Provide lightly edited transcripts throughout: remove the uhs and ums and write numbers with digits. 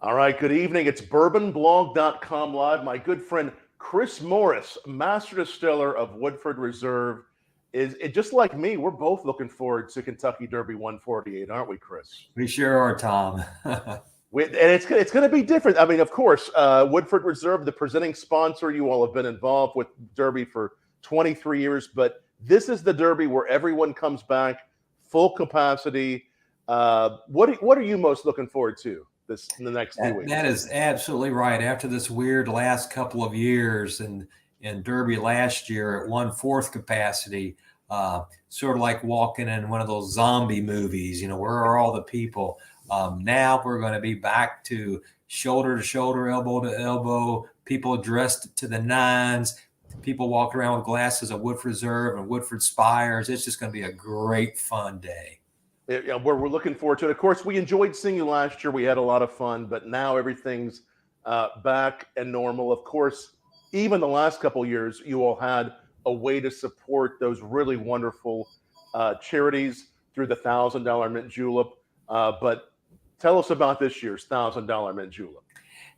All right, good evening. It's bourbonblog.com live. My good friend Chris Morris, master distiller of Woodford Reserve, is it just like me. We're both looking forward to Kentucky Derby 148, aren't we, Chris? We sure are, Tom. And it's going to be different. I mean, of course, Woodford Reserve, the presenting sponsor, you all have been involved with Derby for 23 years, but this is the Derby where everyone comes back, full capacity. What are you most looking forward to in the next few weeks? That is absolutely right. After this weird last couple of years and Derby last year at 1/4 capacity, sort of like walking in one of those zombie movies, where are all the people? Now we're going to be back to shoulder, elbow to elbow, people dressed to the nines, people walking around with glasses of Woodford Reserve and Woodford Spires. It's just going to be a great, fun day. Yeah, we're looking forward to it. Of course, we enjoyed seeing you last year. We had a lot of fun, but now everything's back and normal. Of course, even the last couple of years, you all had a way to support those really wonderful charities through the $1,000 Mint Julep. But tell us about this year's $1,000 Mint Julep.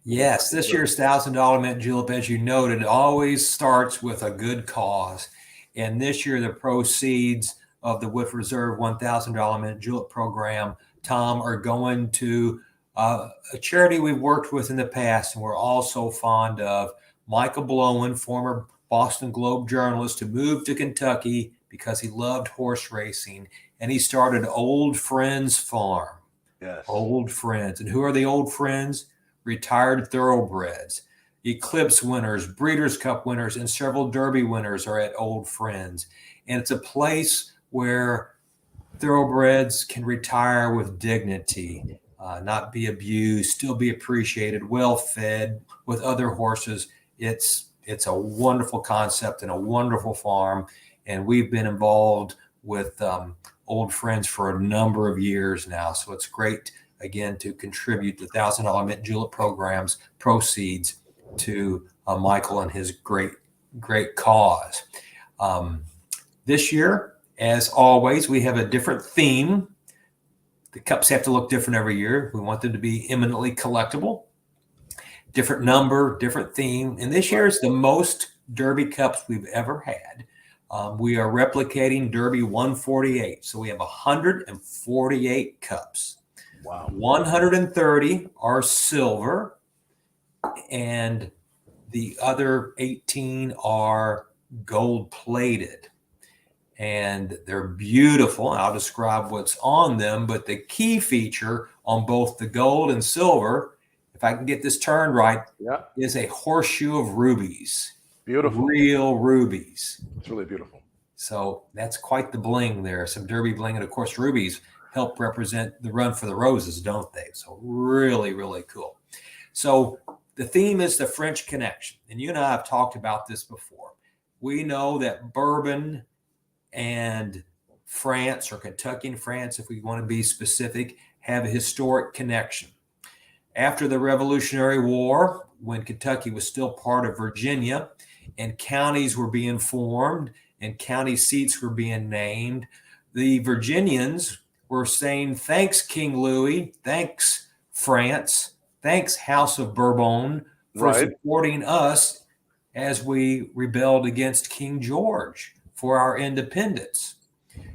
Yes, this year's $1,000 Mint Julep, as you noted, always starts with a good cause. And this year, the proceeds of the Woodford Reserve $1,000 Mint Julep program, Tom, are going to a charity we've worked with in the past and we're all so fond of. Michael Blowen, former Boston Globe journalist who moved to Kentucky because he loved horse racing, and he started Old Friends Farm. Yes. Old Friends. And who are the old friends? Retired thoroughbreds. Eclipse winners, Breeders' Cup winners, and several Derby winners are at Old Friends. And it's a place where thoroughbreds can retire with dignity, not be abused, still be appreciated, well fed with other horses. It's a wonderful concept and a wonderful farm. And we've been involved with Old Friends for a number of years now. So it's great, again, to contribute the $1,000 Mint Julep program's proceeds to Michael and his great cause. This year, as always, we have a different theme. The cups have to look different every year. We want them to be eminently collectible. Different number, different theme. And this year is the most Derby cups we've ever had. We are replicating Derby 148. So we have 148 cups. Wow. 130 are silver, and the other 18 are gold-plated. And they're beautiful. I'll describe what's on them, but the key feature on both the gold and silver, if I can get this turned right, is a horseshoe of rubies. Beautiful. Real rubies. It's really beautiful. So that's quite the bling there. Some Derby bling. And of course, rubies help represent the run for the roses, don't they? So really, really cool. So the theme is the French Connection. And you and I have talked about this before. We know that bourbon and France, or Kentucky and France, if we want to be specific, have a historic connection. After the Revolutionary War, when Kentucky was still part of Virginia and counties were being formed and county seats were being named, the Virginians were saying, thanks, King Louis, thanks, France, thanks, House of Bourbon, for supporting us as we rebelled against King George for our independence.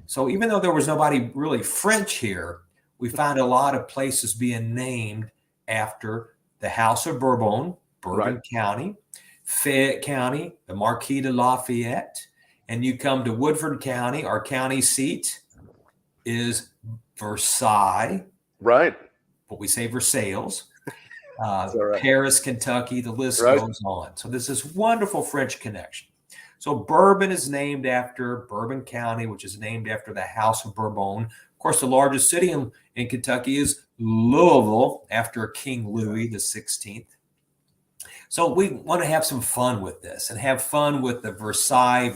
So even though there was nobody really French here, we found a lot of places being named after the House of Bourbon, Bourbon County, Fayette County, the Marquis de Lafayette, and you come to Woodford County, our county seat is Versailles. Right. But we say Versailles. Paris, Kentucky, the list goes on. So this is wonderful French connection. So Bourbon is named after Bourbon County, which is named after the House of Bourbon. Of course, the largest city in Kentucky is Louisville, after King Louis the 16th. So we want to have some fun with this and have fun with the Versailles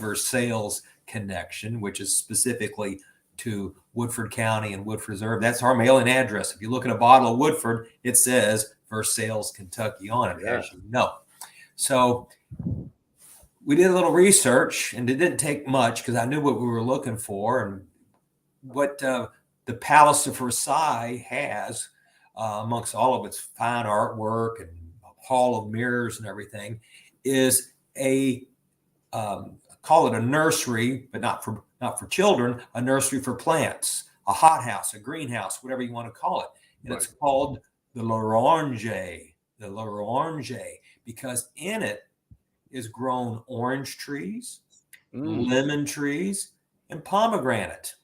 connection, which is specifically to Woodford County and Woodford Reserve. That's our mailing address. If you look at a bottle of Woodford, it says Versailles, Kentucky on it, as you know. So we did a little research, and it didn't take much because I knew what we were looking for and what the Palace of Versailles has amongst all of its fine artwork and hall of mirrors and everything, is a call it a nursery, but not for children, a nursery for plants, a hothouse, a greenhouse, whatever you want to call it. And It's called the L'Orange, because in it is grown orange trees, lemon trees, and pomegranate.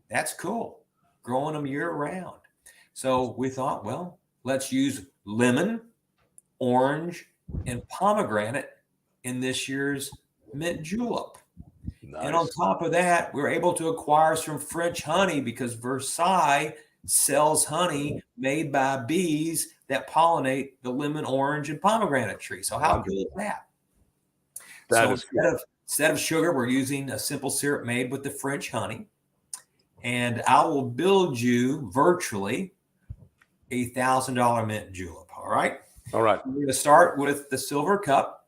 That's cool, growing them year round. So we thought, well, let's use lemon, orange, and pomegranate in this year's Mint Julep. Nice. And on top of that, we're able to acquire some French honey because Versailles sells honey made by bees that pollinate the lemon, orange, and pomegranate tree. So how cool is that? Instead of sugar, we're using a simple syrup made with the French honey. And I will build you virtually a $1,000 mint julep. All right. All right. We're going to start with the silver cup.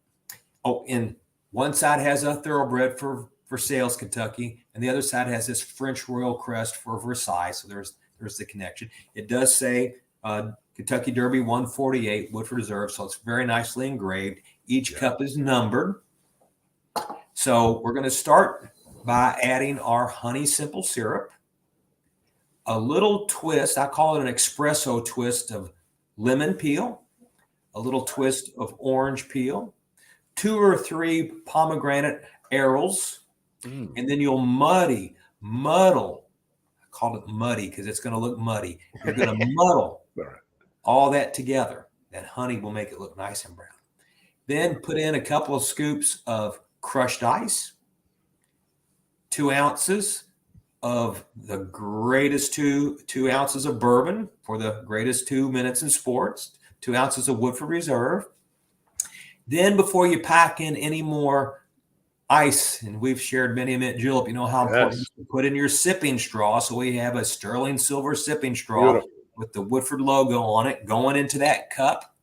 Oh, and one side has a thoroughbred for Sales, Kentucky, and the other side has this French Royal Crest for Versailles. So there's the connection. It does say Kentucky Derby 148 Woodford Reserve, so it's very nicely engraved. Each cup is numbered. So we're going to start by adding our honey simple syrup, a little twist, I call it an espresso twist of lemon peel, a little twist of orange peel, 2 or 3 pomegranate arils, and then you'll muddle. I call it muddy because it's going to look muddy. You're going to muddle all that together. That honey will make it look nice and brown. Then put in a couple of scoops of crushed ice, 2 ounces of the greatest 2 ounces of bourbon for the greatest 2 minutes in sports, 2 ounces of Woodford Reserve. Then before you pack in any more ice, and we've shared many a mint julep, you know how important it is to put in your sipping straw. So we have a sterling silver sipping straw with the Woodford logo on it going into that cup.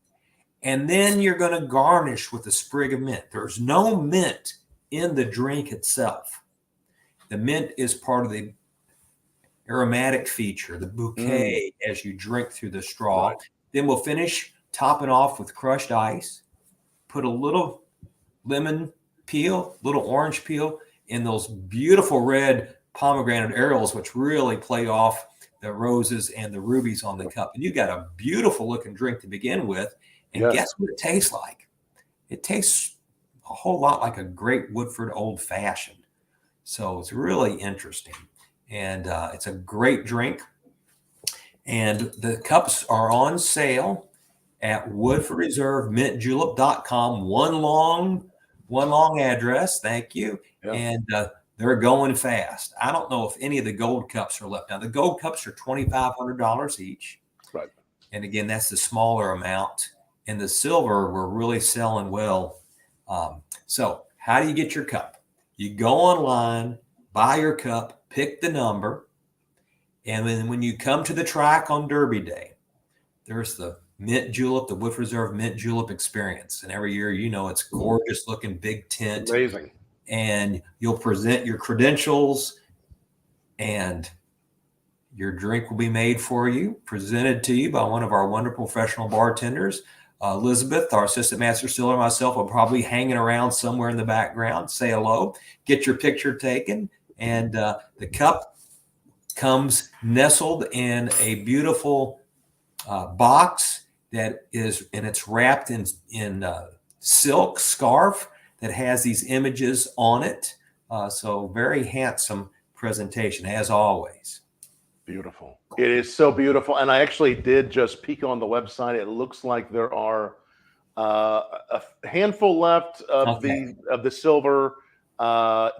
And then you're going to garnish with a sprig of mint. There's no mint in the drink itself. The mint is part of the aromatic feature, the bouquet, as you drink through the straw. Then we'll finish topping off with crushed ice. Put a little lemon peel, little orange peel, in those beautiful red pomegranate arils, which really play off the roses and the rubies on the cup. And you got a beautiful looking drink to begin with. And guess what it tastes like? It tastes a whole lot like a great Woodford Old Fashioned. So it's really interesting. And it's a great drink. And the cups are on sale at Woodford Reserve, mintjulep.com. One long address. Thank you. Yeah. And they're going fast. I don't know if any of the gold cups are left. Now, the gold cups are $2,500 each. Right. And again, that's the smaller amount. And the silver, we're really selling well. So how do you get your cup? You go online, buy your cup, pick the number. And then when you come to the track on Derby Day, there's the Mint Julep, the Woodford Reserve Mint Julep experience. And every year, you know, it's gorgeous looking, big tent. Amazing. And you'll present your credentials and your drink will be made for you, presented to you by one of our wonderful professional bartenders. Elizabeth, our assistant master distiller, and myself will probably hanging around somewhere in the background. Say hello, get your picture taken. And the cup comes nestled in a beautiful box that is, and it's wrapped in silk scarf that has these images on it. So very handsome presentation, as always. Beautiful. It is so beautiful. And I actually did just peek on the website. It looks like there are a handful left of the silver,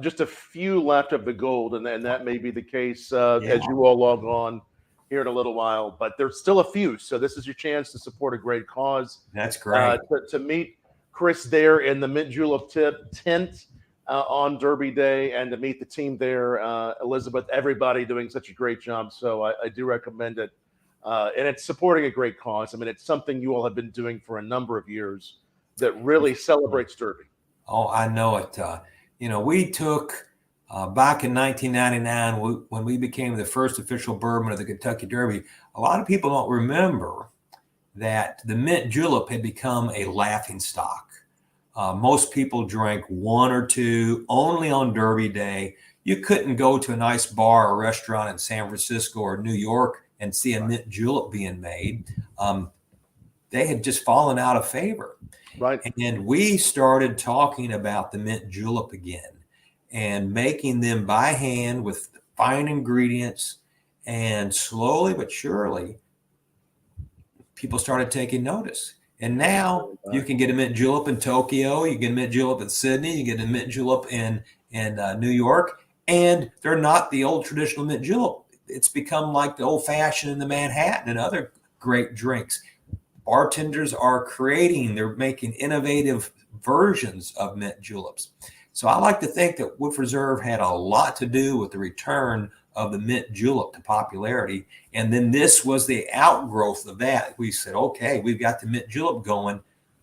just a few left of the gold. And that may be the case as you all log on here in a little while, but there's still a few. So this is your chance to support a great cause. That's great. To meet Chris there in the Mint Julep tent on Derby Day, and to meet the team there, Elizabeth, everybody doing such a great job. So I do recommend it. And it's supporting a great cause. I mean, it's something you all have been doing for a number of years that really celebrates Derby. Oh, I know it. We took back in 1999, when we became the first official bourbon of the Kentucky Derby, a lot of people don't remember that the mint julep had become a laughing stock. Most people drank one or two only on Derby Day. You couldn't go to a nice bar or restaurant in San Francisco or New York and see a mint julep being made. They had just fallen out of favor. Right. And we started talking about the mint julep again and making them by hand with fine ingredients. And slowly but surely, people started taking notice. And now you can get a mint julep in Tokyo, you get a mint julep in Sydney, you get a mint julep in New York, and they're not the old traditional mint julep. It's become like the old fashioned in the Manhattan and other great drinks. Bartenders are they're making innovative versions of mint juleps. So I like to think that Woodford Reserve had a lot to do with the return of the mint julep to popularity. And then this was the outgrowth of that. We said, okay, we've got the mint julep going.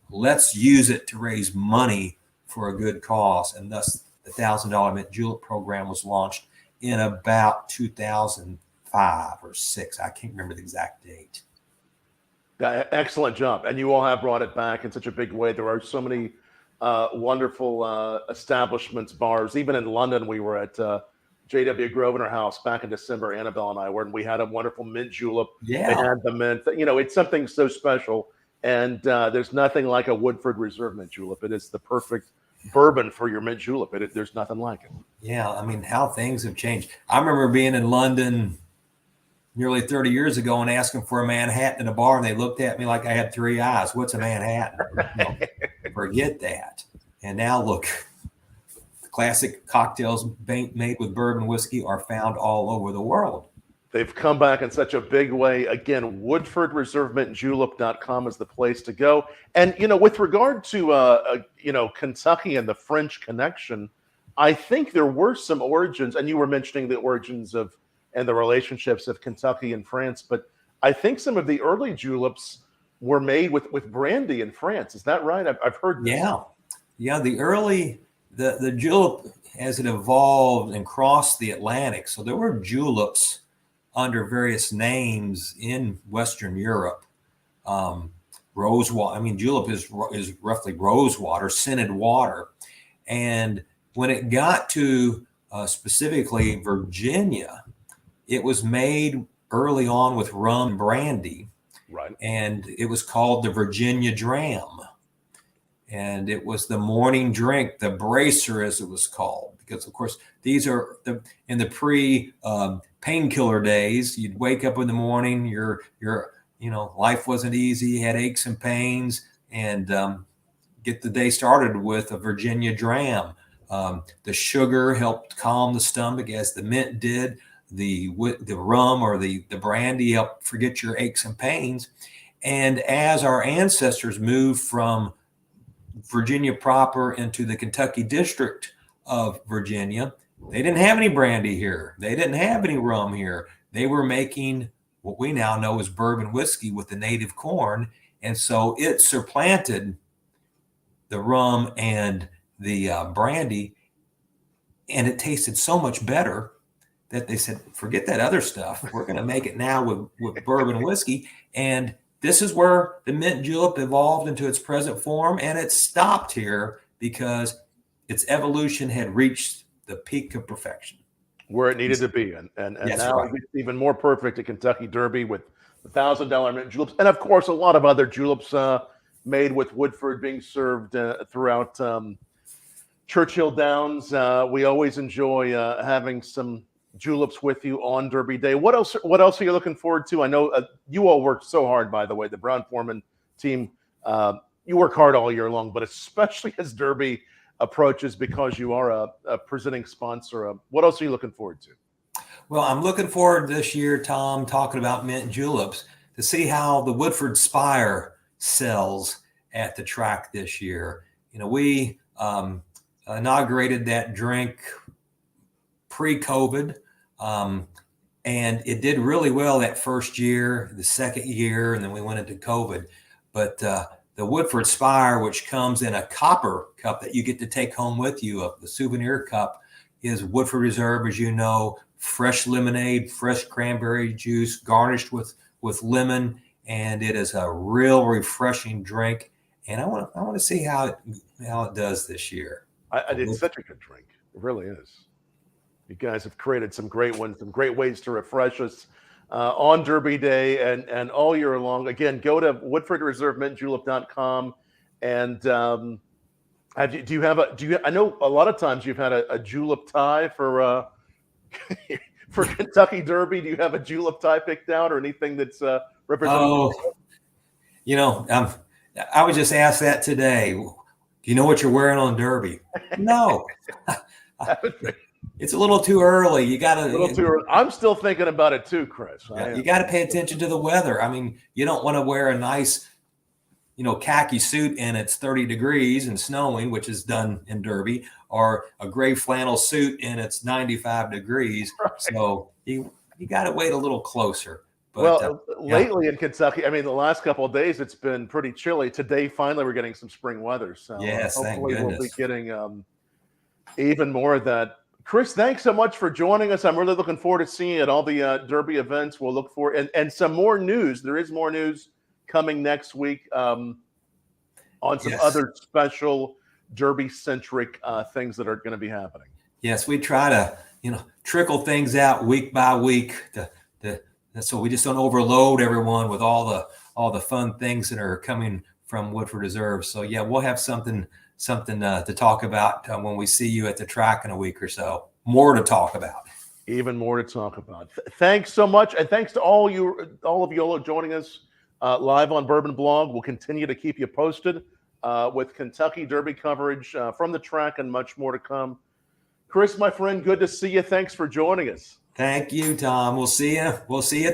Let's use it to raise money for a good cause. And thus the $1,000 mint julep program was launched in about 2005 or 6. I can't remember the exact date. Excellent job. And you all have brought it back in such a big way. There are so many wonderful establishments, bars. Even in London, we were at J.W. Grosvenor House back in December. Annabelle and I were, and we had a wonderful mint julep. Yeah. They had the mint. You know, it's something so special. And there's nothing like a Woodford Reserve mint julep. It is the perfect bourbon for your mint julep. There's nothing like it. Yeah. I mean, how things have changed. I remember being in London nearly 30 years ago and asking for a Manhattan in a bar, and they looked at me like I had 3 eyes. What's a Manhattan? Forget that. And now look, the classic cocktails made with bourbon whiskey are found all over the world. They've come back in such a big way. Again, WoodfordReserveMintJulep.com is the place to go. And, you know, with regard to, Kentucky and the French connection, I think there were some origins, and you were mentioning the origins of and the relationships of Kentucky and France. But I think some of the early juleps were made with brandy in France. Is that right? I've heard this. Yeah. The julep, as it evolved and crossed the Atlantic. So there were juleps under various names in Western Europe. Rosewater. I mean, julep is roughly rosewater, scented water. And when it got to specifically Virginia, it was made early on with rum and brandy, right? And it was called the Virginia Dram. And it was the morning drink, the bracer, as it was called, because of course these are in the painkiller days. You'd wake up in the morning, your life wasn't easy, you had aches and pains, and get the day started with a Virginia Dram. The sugar helped calm the stomach, as the mint did. The rum or the brandy help forget your aches and pains. And as our ancestors moved from Virginia proper into the Kentucky district of Virginia, they didn't have any brandy here. They didn't have any rum here. They were making what we now know as bourbon whiskey with the native corn. And so it supplanted the rum and the brandy, and it tasted so much better that they said, forget that other stuff. We're going to make it now with bourbon whiskey. And this is where the mint julep evolved into its present form. And it stopped here because its evolution had reached the peak of perfection. Where it needed to be. And now right. It's even more perfect at Kentucky Derby with the $1,000 mint juleps. And of course, a lot of other juleps made with Woodford being served throughout Churchill Downs. We always enjoy having some juleps with you on Derby Day. What else are you looking forward to? I know you all worked so hard, by the way, the Brown-Forman team. You work hard all year long, but especially as Derby approaches, because you are a presenting sponsor. What else are you looking forward to? Well, I'm looking forward this year, Tom, talking about mint juleps, to see how the Woodford Spire sells at the track this year. You know, we inaugurated that drink pre-COVID. And it did really well that first year, the second year, and then we went into COVID. But the Woodford Spire, which comes in a copper cup that you get to take home with you, the souvenir cup, is Woodford Reserve, as you know, fresh lemonade, fresh cranberry juice, garnished with with lemon, and it is a real refreshing drink. And I want to see how it does this year. It's such a good drink. It really is. You guys have created some great ones, some great ways to refresh us on Derby Day and all year long. Again, go to Woodford Reserve mintjulep.com. And do you have I know a lot of times you've had a julep tie for Kentucky Derby. Do you have a julep tie picked out or anything that's represented? Oh, I was just asked that today. Do you know what you're wearing on Derby? No. It's a little too early. You got to. A little too early. I'm still thinking about it too, Chris. You got to pay attention to the weather. I mean, you don't want to wear a nice, khaki suit and it's 30 degrees and snowing, which is done in Derby, or a gray flannel suit and it's 95 degrees. Right. So you got to wait a little closer. But, lately in Kentucky, I mean, the last couple of days, it's been pretty chilly. Today, finally, we're getting some spring weather. So yes, hopefully we'll be getting even more of that. Chris, thanks so much for joining us. I'm really looking forward to seeing you at all the Derby events. We'll look for and some more news. There is more news coming next week on some other special Derby-centric things that are going to be happening. Yes, we try to, trickle things out week by week so we just don't overload everyone with all the fun things that are coming from Woodford Reserve. So yeah, we'll have something to talk about when we see you at the track in a week or so. More to talk about. Even more to talk about. Thanks so much, and thanks to all of you joining us live on Bourbon Blog. We'll continue to keep you posted with Kentucky Derby coverage from the track and much more to come. Chris, my friend, good to see you. Thanks for joining us. Thank you, Tom. We'll see you. We'll see you at the